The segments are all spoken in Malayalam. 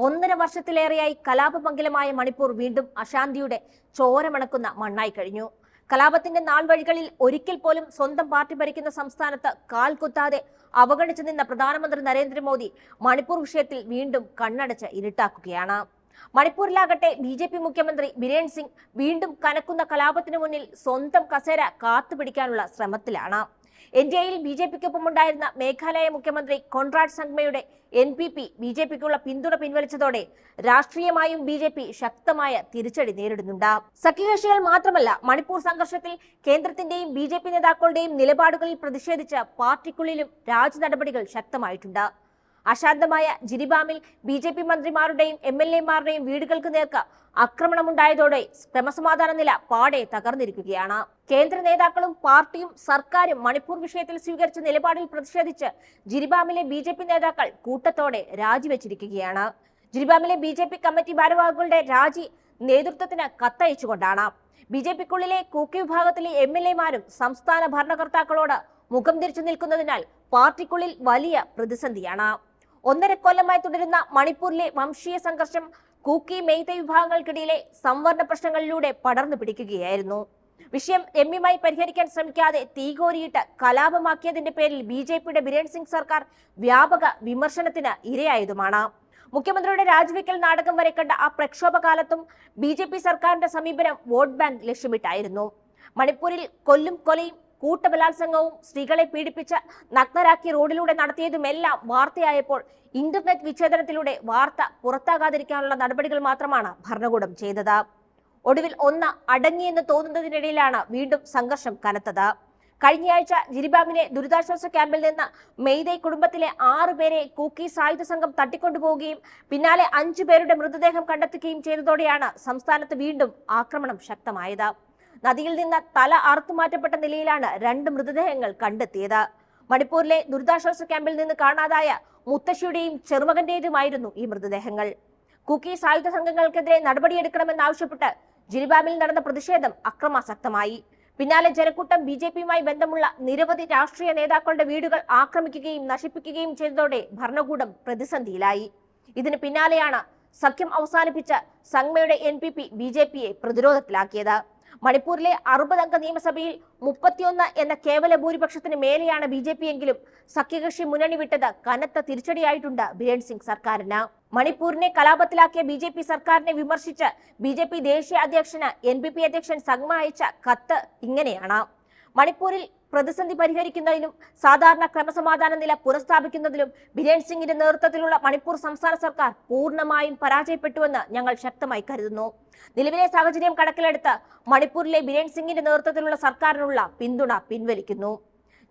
1.5 വർഷത്തിലേറെയായി കലാപമംഗലമായ മണിപ്പൂർ വീണ്ടും അശാന്തിയുടെ ചോരമണക്കുന്ന മണ്ണായി കഴിഞ്ഞു. കലാപത്തിന്റെ നാൾവഴികളിൽ ഒരിക്കൽ പോലും സ്വന്തം പാർട്ടി ഭരിക്കുന്ന സംസ്ഥാനത്ത് കാൽ കുത്താതെ അവഗണിച്ചു നിന്ന പ്രധാനമന്ത്രി നരേന്ദ്രമോദി മണിപ്പൂർ വിഷയത്തിൽ വീണ്ടും കണ്ണടച്ച് ഇരുട്ടാക്കുകയാണ്. മണിപ്പൂരിലാകട്ടെ BJP മുഖ്യമന്ത്രി ബിരേൻ സിംഗ് വീണ്ടും കനക്കുന്ന കലാപത്തിന് മുന്നിൽ സ്വന്തം കസേര കാത്തുപിടിക്കാനുള്ള ശ്രമത്തിലാണ്. NDAയിൽ BJPക്കൊപ്പം ഉണ്ടായിരുന്ന മേഘാലയ മുഖ്യമന്ത്രി കോൺറാഡ് സംഗ്മയുടെ NPP BJPക്കുള്ള പിന്തുണ പിൻവലിച്ചതോടെ രാഷ്ട്രീയമായും BJP ശക്തമായ തിരിച്ചടി നേരിടുന്നുണ്ട്. സഖ്യകക്ഷികൾ മാത്രമല്ല, മണിപ്പൂർ സംഘർഷത്തിൽ കേന്ദ്രത്തിന്റെയും BJP നേതാക്കളുടെയും നിലപാടുകളിൽ പ്രതിഷേധിച്ച് പാർട്ടിക്കുള്ളിലും രാജ നടപടികൾ ശക്തമായിട്ടുണ്ട്. അശാന്തമായ ജിരിബാമിൽ BJP മന്ത്രിമാരുടെയും MLAമാരുടെയും വീടുകൾക്ക് നേർക്ക് ആക്രമണമുണ്ടായതോടെ ക്രമസമാധാന നില പാടെ തകർന്നിരിക്കുകയാണ്. കേന്ദ്ര നേതാക്കളും പാർട്ടിയും സർക്കാരും മണിപ്പൂർ വിഷയത്തിൽ സ്വീകരിച്ച നിലപാടിൽ പ്രതിഷേധിച്ച് ജിരിബാമിലെ BJP നേതാക്കൾ കൂട്ടത്തോടെ രാജിവെച്ചിരിക്കുകയാണ്. ജിരിബാമിലെ BJP കമ്മിറ്റി ഭാരവാഹികളുടെ രാജി നേതൃത്വത്തിന് കത്തയച്ചുകൊണ്ടാണ്. BJPക്കുള്ളിലെ കൂക്കി വിഭാഗത്തിലെ MLAമാരും സംസ്ഥാന ഭരണകർത്താക്കളോട് മുഖം തിരിച്ചു നിൽക്കുന്നതിനാൽ പാർട്ടിക്കുള്ളിൽ വലിയ പ്രതിസന്ധിയാണ്. 1.5 കൊല്ലമായി തുടരുന്ന മണിപ്പൂരിലെ വംശീയ സംഘർഷം കൂക്കി മെയ്തൈ വിഭാഗങ്ങൾക്കിടയിലെ സംവരണ പ്രശ്നങ്ങളിലൂടെ പടർന്നു പിടിക്കുകയായിരുന്നു. വിഷയം രമ്യമായി പരിഹരിക്കാൻ ശ്രമിക്കാതെ തീകോരിയിട്ട് കലാപമാക്കിയതിന്റെ പേരിൽ BJPയുടെ ബിരേൻ സിംഗ് സർക്കാർ വ്യാപക വിമർശനത്തിന് ഇരയായതുമാണ്. മുഖ്യമന്ത്രിയുടെ രാജിവെക്കൽ നാടകം വരെ കണ്ട ആ പ്രക്ഷോഭകാലത്തും BJP സർക്കാരിന്റെ സമീപനം വോട്ട് ബാങ്ക് ലക്ഷ്യമിട്ടായിരുന്നു. മണിപ്പൂരിൽ കൊല്ലും കൊലയും കൂട്ടബലാത്സംഗവും സ്ത്രീകളെ പീഡിപ്പിച്ച് നഗ്നരാക്കി റോഡിലൂടെ നടത്തിയതുമെല്ലാം വാർത്തയായപ്പോൾ ഇന്റർനെറ്റ് വിച്ഛേദനത്തിലൂടെ വാർത്ത പുറത്താകാതിരിക്കാനുള്ള നടപടികൾ മാത്രമാണ് ഭരണകൂടം ചെയ്തത്. ഒടുവിൽ ഒന്ന് അടങ്ങിയെന്ന് തോന്നുന്നതിനിടയിലാണ് വീണ്ടും സംഘർഷം കനത്തത്. കഴിഞ്ഞയാഴ്ച ജിരിബാമിലെ ദുരിതാശ്വാസ ക്യാമ്പിൽ നിന്ന് മെയ്തൈ കുടുംബത്തിലെ 6 പേരെ കൂക്കി സായുധ സംഘം തട്ടിക്കൊണ്ടുപോവുകയും പിന്നാലെ 5 പേരുടെ മൃതദേഹം കണ്ടെത്തുകയും ചെയ്തതോടെയാണ് സംസ്ഥാനത്ത് വീണ്ടും ആക്രമണം ശക്തമായത്. നദിയിൽ നിന്ന് തല അറുത്തുമാറ്റപ്പെട്ട നിലയിലാണ് 2 മൃതദേഹങ്ങൾ കണ്ടെത്തിയത്. മണിപ്പൂരിലെ ദുരിതാശ്വാസ ക്യാമ്പിൽ നിന്ന് കാണാതായ മുത്തശ്ശിയുടെയും ചെറുമകന്റേതുമായിരുന്നു ഈ മൃതദേഹങ്ങൾ. കുക്കി സായുധ സംഘങ്ങൾക്കെതിരെ നടപടിയെടുക്കണമെന്നാവശ്യപ്പെട്ട് ജിരിബാമിൽ നടന്ന പ്രതിഷേധം അക്രമാസക്തമായി. പിന്നാലെ ജനക്കൂട്ടം BJPയുമായി ബന്ധമുള്ള നിരവധി രാഷ്ട്രീയ നേതാക്കളുടെ വീടുകൾ ആക്രമിക്കുകയും നശിപ്പിക്കുകയും ചെയ്തതോടെ ഭരണകൂടം പ്രതിസന്ധിയിലായി. ഇതിന് പിന്നാലെയാണ് സഖ്യം അവസാനിപ്പിച്ച സംഗ്മയുടെ NPP BJPയെ പ്രതിരോധത്തിലാക്കിയത്. മണിപ്പൂരിലെ 60 അംഗ നിയമസഭയിൽ 31 എന്ന കേവല ഭൂരിപക്ഷത്തിന് മേലെയാണ് BJP എങ്കിലും സഖ്യകക്ഷി മുന്നണി വിട്ടത് കനത്ത തിരിച്ചടിയായിട്ടുണ്ട് ബിരേൻ സിംഗ് സർക്കാരിന്. മണിപ്പൂരിനെ കലാപത്തിലാക്കിയ BJP സർക്കാരിനെ വിമർശിച്ച് BJP ദേശീയ അധ്യക്ഷന് NPP അധ്യക്ഷൻ സംഗ്മ അയച്ച കത്ത് ഇങ്ങനെയാണ്: മണിപ്പൂരിൽ പ്രതിസന്ധി പരിഹരിക്കുന്നതിനും സാധാരണ ക്രമസമാധാന നില പുനഃസ്ഥാപിക്കുന്നതിലും ബിരേൻ സിംഗിന്റെ നേതൃത്വത്തിലുള്ള മണിപ്പൂർ സംസ്ഥാന സർക്കാർ പൂർണ്ണമായും പരാജയപ്പെട്ടുവെന്ന് ഞങ്ങൾ ശക്തമായി കരുതുന്നു. നിലവിലെ സാഹചര്യം കണക്കിലെടുത്ത് മണിപ്പൂരിലെ ബിരേൻ സിംഗിന്റെ നേതൃത്വത്തിലുള്ള സർക്കാരിനുള്ള പിന്തുണ പിൻവലിക്കുന്നു.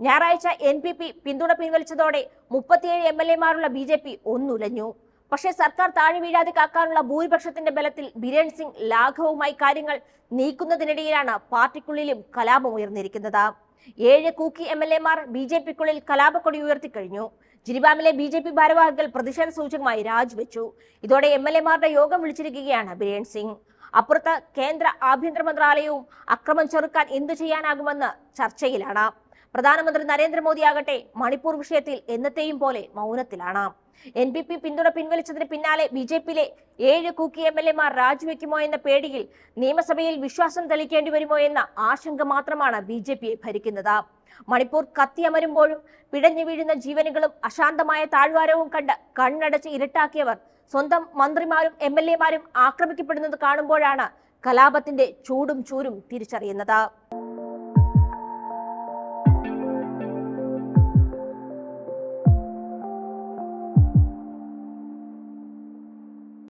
ഞായറാഴ്ച NPP പിന്തുണ പിൻവലിച്ചതോടെ 37 MLAമാരുള്ള BJP ഒന്നുലഞ്ഞു. പക്ഷേ സർക്കാർ താഴെ വീഴാതെ കാക്കാനുള്ള ഭൂരിപക്ഷത്തിന്റെ ബലത്തിൽ ബിരേൻ സിംഗ് ലാഘവവുമായി കാര്യങ്ങൾ നീക്കുന്നതിനിടയിലാണ് പാർട്ടിക്കുള്ളിലും കലാപം ഉയർന്നിരിക്കുന്നത്. 7 കൂക്കി MLAമാർ BJPക്കുള്ളിൽ കലാപക്കൊടി ഉയർത്തിക്കഴിഞ്ഞു. ജിരിബാമിലെ BJP ഭാരവാഹികൾ പ്രതിഷേധ സൂചകമായി രാജിവെച്ചു. ഇതോടെ MLAമാരുടെ യോഗം വിളിച്ചിരിക്കുകയാണ് ബിരേൻ സിംഗ്. അപ്പുറത്ത് കേന്ദ്ര ആഭ്യന്തര മന്ത്രാലയവും അക്രമം ചെറുക്കാൻ എന്തു ചെയ്യാനാകുമെന്ന് ചർച്ചയിലാണ്. പ്രധാനമന്ത്രി നരേന്ദ്രമോദി ആകട്ടെ മണിപ്പൂർ വിഷയത്തിൽ എന്നത്തെയും പോലെ മൗനത്തിലാണ്. NPP പിന്തുണ പിൻവലിച്ചതിന് പിന്നാലെ BJPയിലെ 7 കൂക്കി MLAമാർ രാജിവെക്കുമോ എന്ന പേടിയിൽ നിയമസഭയിൽ വിശ്വാസം തെളിയിക്കേണ്ടി വരുമോ എന്ന ആശങ്ക മാത്രമാണ് BJPയെ ഭരിക്കുന്നത്. മണിപ്പൂർ കത്തിയമരുമ്പോഴും പിടഞ്ഞു വീഴുന്ന ജീവനുകളും അശാന്തമായ താഴ്വാരവും കണ്ട് കണ്ണടച്ച് ഇരുട്ടാക്കിയവർ സ്വന്തം മന്ത്രിമാരും MLAമാരും ആക്രമിക്കപ്പെടുന്നത് കാണുമ്പോഴാണ് കലാപത്തിന്റെ ചൂടും ചൂരും തിരിച്ചറിയുന്നത്.